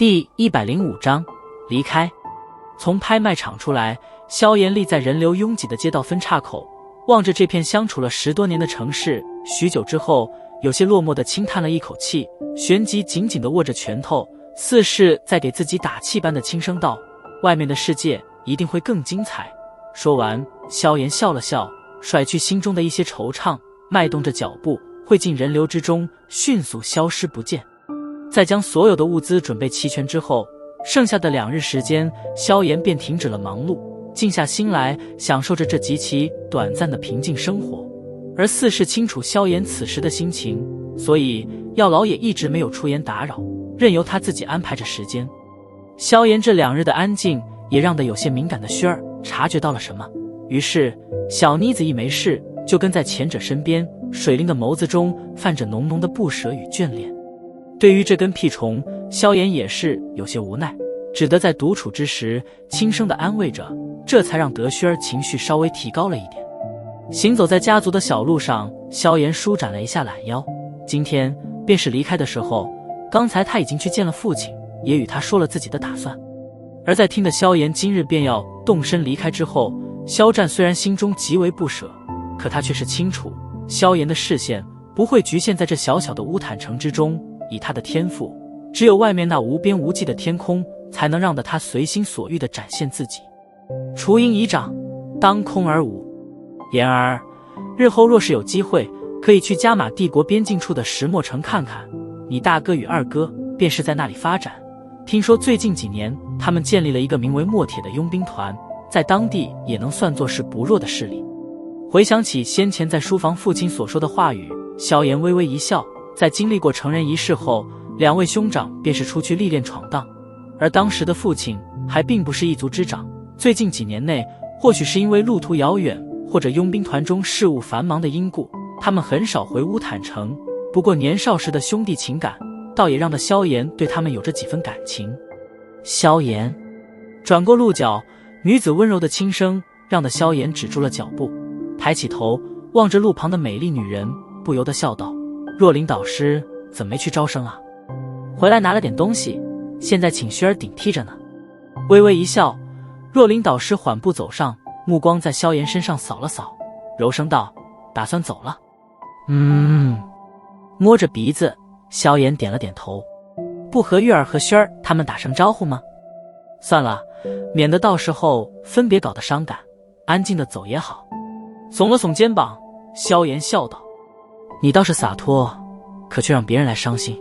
第105章离开。从拍卖场出来，萧炎立在人流拥挤的街道分岔口，望着这片相处了10多年的城市，许久之后，有些落寞地轻叹了一口气，旋即紧紧地握着拳头，似是在给自己打气般的轻声道：“外面的世界一定会更精彩。”说完，萧炎笑了笑，甩去心中的一些惆怅，迈动着脚步汇进人流之中，迅速消失不见。在将所有的物资准备齐全之后，剩下的2日时间，萧炎便停止了忙碌，静下心来享受着这极其短暂的平静生活。而似是清楚萧炎此时的心情，所以药老也一直没有出言打扰，任由他自己安排着时间。萧炎这2日的安静，也让得有些敏感的薰儿察觉到了什么，于是小妮子一没事就跟在前者身边，水灵的眸子中泛着浓浓的不舍与眷恋。对于这根屁虫，萧炎也是有些无奈，只得在独处之时轻声地安慰着，这才让德薰儿情绪稍微提高了一点。行走在家族的小路上，萧炎舒展了一下懒腰，今天便是离开的时候，刚才他已经去见了父亲，也与他说了自己的打算。而在听得萧炎今日便要动身离开之后，萧战虽然心中极为不舍，可他却是清楚，萧炎的视线不会局限在这小小的乌坦城之中，以他的天赋，只有外面那无边无际的天空，才能让得他随心所欲地展现自己。雏鹰已长，当空而舞。言而日后若是有机会，可以去加玛帝国边境处的石墨城看看，你大哥与二哥便是在那里发展。听说最近几年他们建立了一个名为墨铁的佣兵团，在当地也能算作是不弱的势力。回想起先前在书房父亲所说的话语，萧炎微微一笑。在经历过成人仪式后，2位兄长便是出去历练闯荡，而当时的父亲还并不是一族之长。最近几年内，或许是因为路途遥远，或者佣兵团中事务繁忙的因故，他们很少回乌坦城。不过年少时的兄弟情感，倒也让得萧炎对他们有着几分感情。萧炎转过路角，女子温柔的轻声让得萧炎止住了脚步，抬起头望着路旁的美丽女人，不由得笑道：“若琳导师怎么没去招生啊？回来拿了点东西，现在请薰儿顶替着呢。”微微一笑，若琳导师缓步走上，目光在萧炎身上扫了扫，柔声道：“打算走了？”摸着鼻子，萧炎点了点头。不和月儿和薰儿他们打声招呼吗？算了，免得到时候分别搞得伤感，安静的走也好。耸了耸肩膀，萧炎笑道：“你倒是洒脱，可却让别人来伤心。”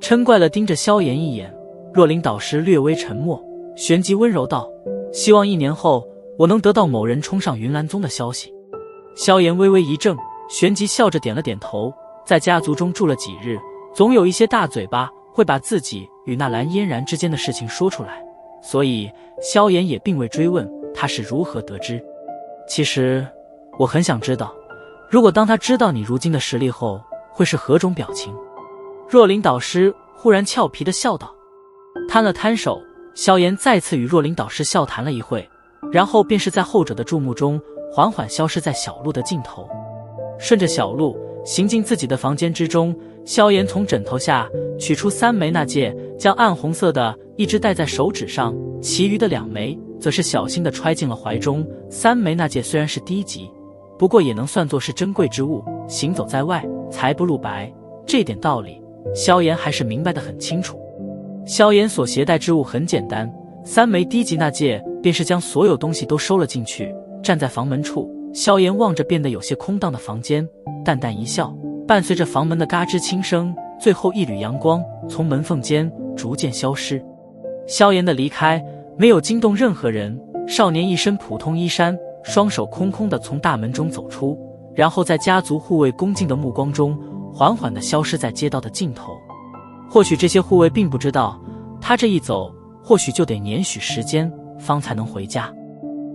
嗔怪了盯着萧炎一眼，若琳导师略微沉默，旋即温柔道：“希望1年后我能得到某人冲上云岚宗的消息。”萧炎微微一怔，旋即笑着点了点头。在家族中住了几日，总有一些大嘴巴会把自己与那蓝嫣然之间的事情说出来，所以萧炎也并未追问他是如何得知。其实我很想知道，如果当他知道你如今的实力后，会是何种表情？若琳导师忽然俏皮地笑道。摊了摊手，萧炎再次与若琳导师笑谈了一会，然后便是在后者的注目中缓缓消失在小路的尽头。顺着小路行进自己的房间之中，萧炎从枕头下取出3枚纳戒，将暗红色的一只戴在手指上，其余的2枚则是小心地揣进了怀中。3枚纳戒虽然是低级，不过也能算作是珍贵之物，行走在外财不露白，这点道理萧炎还是明白得很清楚。萧炎所携带之物很简单，3枚低级纳戒便是将所有东西都收了进去。站在房门处，萧炎望着变得有些空荡的房间，淡淡一笑，伴随着房门的嘎吱轻声，最后一缕阳光从门缝间逐渐消失。萧炎的离开没有惊动任何人，少年一身普通衣衫，双手空空地从大门中走出，然后在家族护卫恭敬的目光中缓缓地消失在街道的尽头。或许这些护卫并不知道，他这一走或许就得年许时间方才能回家。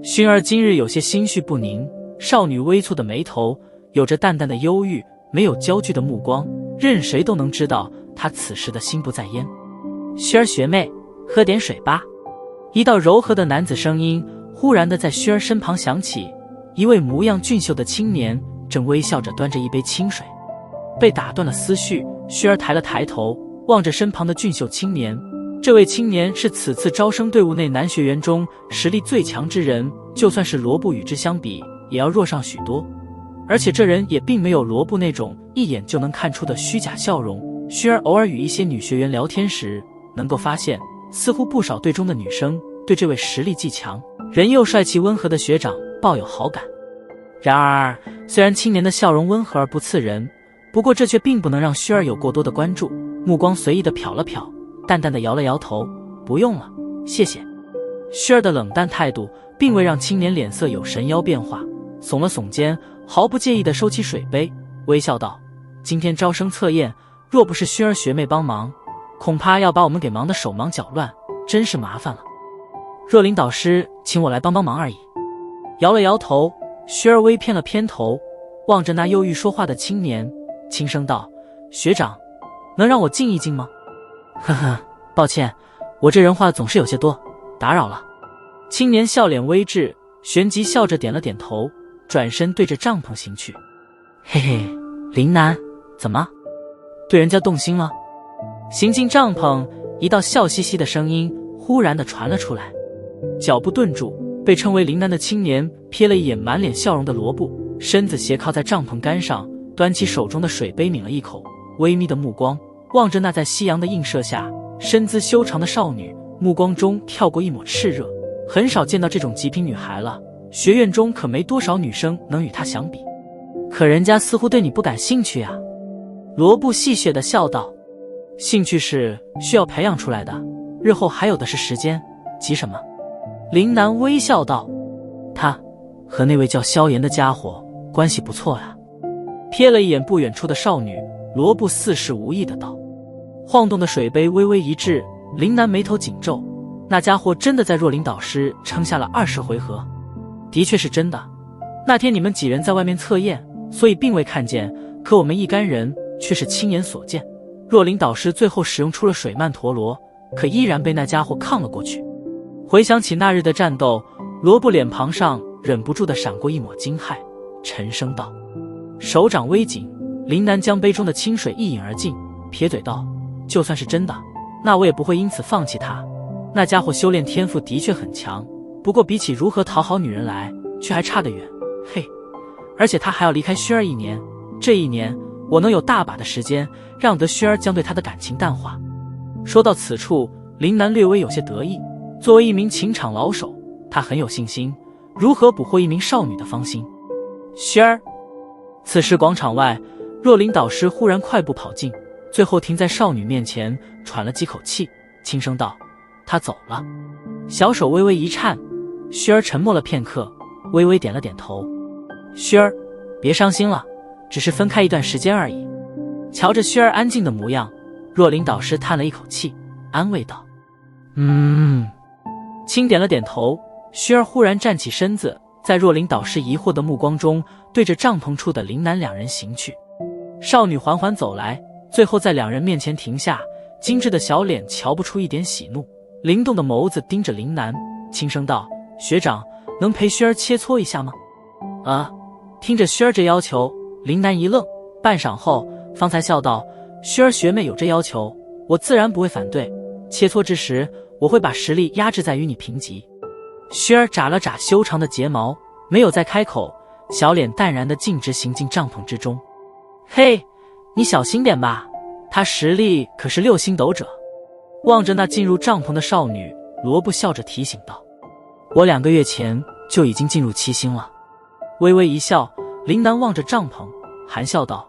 薰儿今日有些心绪不宁，少女微蹙的眉头有着淡淡的忧郁，没有焦距的目光，任谁都能知道她此时的心不在焉。薰儿学妹，喝点水吧。一道柔和的男子声音忽然的在薰儿身旁响起，一位模样俊秀的青年正微笑着端着一杯清水。被打断了思绪，薰儿抬了抬头，望着身旁的俊秀青年，这位青年是此次招生队伍内男学员中实力最强之人，就算是罗布与之相比，也要弱上许多。而且这人也并没有罗布那种一眼就能看出的虚假笑容。须儿偶尔与一些女学员聊天时，能够发现，似乎不少队中的女生对这位实力既强、人又帅气温和的学长抱有好感。然而，虽然青年的笑容温和而不刺人，不过这却并不能让须儿有过多的关注。目光随意地瞟了瞟，淡淡地摇了摇头，不用了，谢谢。须儿的冷淡态度并未让青年脸色有神妖变化，耸了耸肩，毫不介意地收起水杯，微笑道：今天招生测验，若不是须儿学妹帮忙，恐怕要把我们给忙得手忙脚乱，真是麻烦了。若琳导师请我来帮帮忙而已。摇了摇头，须儿微偏了偏头，望着那忧郁说话的青年，轻声道：学长，能让我静一静吗？呵呵，抱歉，我这人话总是有些多，打扰了。青年笑脸微滞，旋即笑着点了点头，转身对着帐篷行去。嘿嘿，林南，怎么对人家动心了？行进帐篷，一道笑嘻嘻的声音忽然地传了出来。脚步顿住，被称为林南的青年瞥了一眼满脸笑容的罗布，身子斜靠在帐篷杆上，端起手中的水杯抿了一口，微眯的目光望着那在夕阳的映射下身姿修长的少女，目光中跳过一抹炽热。很少见到这种极品女孩了，学院中可没多少女生能与她相比。可人家似乎对你不感兴趣啊。罗布戏谑地笑道：兴趣是需要培养出来的，日后还有的是时间，急什么？林南微笑道：他和那位叫萧炎的家伙关系不错呀。瞥了一眼不远处的少女，罗布似是无意的道。晃动的水杯微微一滞，林南眉头紧皱，那家伙真的在若琳导师撑下了20回合？的确是真的，那天你们几人在外面测验，所以并未看见，可我们一干人却是亲眼所见。若琳导师最后使用出了水曼陀罗，可依然被那家伙抗了过去。回想起那日的战斗，罗布脸庞上忍不住地闪过一抹惊骇，沉声道。手掌微紧，林南将杯中的清水一饮而尽，撇嘴道：就算是真的，那我也不会因此放弃他。那家伙修炼天赋的确很强，不过比起如何讨好女人来，却还差得远。嘿，而且他还要离开薰儿1年，这1年我能有大把的时间让得薰儿将对他的感情淡化。说到此处，林南略微有些得意。作为一名情场老手，他很有信心如何捕获一名少女的芳心。薰儿。此时广场外，若琳导师忽然快步跑进，最后停在少女面前，喘了几口气，轻声道：他走了。小手微微一颤，薰儿沉默了片刻，微微点了点头。薰儿，别伤心了，只是分开一段时间而已。瞧着薰儿安静的模样，若琳导师叹了一口气，安慰道：轻点了点头。薰儿忽然站起身子，在若琳导师疑惑的目光中，对着帐篷处的林南两人行去。少女缓缓走来，最后在两人面前停下，精致的小脸瞧不出一点喜怒，灵动的眸子盯着林南，轻声道：学长，能陪薰儿切磋一下吗？听着薰儿这要求，林南一愣，半晌后方才笑道：薰儿学妹有这要求，我自然不会反对，切磋之时我会把实力压制在与你平级。薰儿眨了眨修长的睫毛，没有再开口，小脸淡然地径直行进帐篷之中。嘿，你小心点吧，他实力可是6星斗者。望着那进入帐篷的少女，罗布笑着提醒道：我2个月前就已经进入7星了。微微一笑，林南望着帐篷含笑道：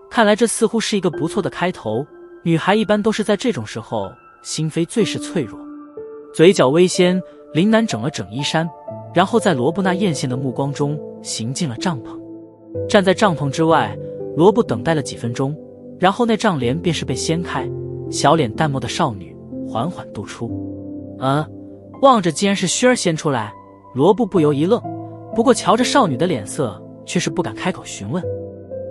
看来这似乎是一个不错的开头，女孩一般都是在这种时候心扉最是脆弱。嘴角微掀，林南整了整衣衫，然后在罗布那艳羡的目光中行进了帐篷。站在帐篷之外，罗布等待了几分钟，然后那帐帘便是被掀开，小脸淡漠的少女缓缓渡出。望着竟然是薰儿先出来，罗布不由一愣，不过瞧着少女的脸色，却是不敢开口询问。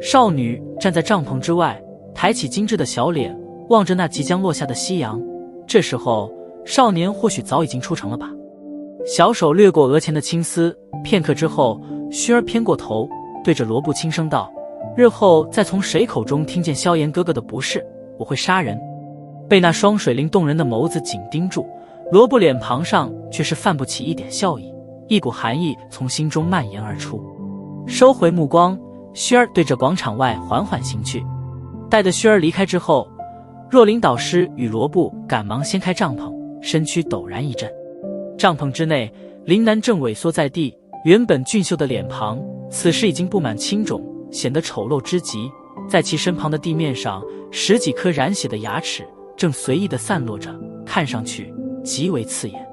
少女站在帐篷之外，抬起精致的小脸，望着那即将落下的夕阳。这时候少年或许早已经出城了吧。小手掠过额前的青丝，片刻之后，薰儿偏过头，对着罗布轻声道：日后再从谁口中听见萧炎哥哥的不是，我会杀人。被那双水灵动人的眸子紧盯住，罗布脸庞上却是泛不起一点笑意，一股寒意从心中蔓延而出。收回目光，薰儿对着广场外缓缓行去。待得薰儿离开之后，若琳导师与罗布赶忙掀开帐篷，身躯陡然一震。帐篷之内，林南正萎缩在地，原本俊秀的脸庞此时已经布满青肿，显得丑陋之极。在其身旁的地面上，10几颗染血的牙齿正随意地散落着，看上去极为刺眼。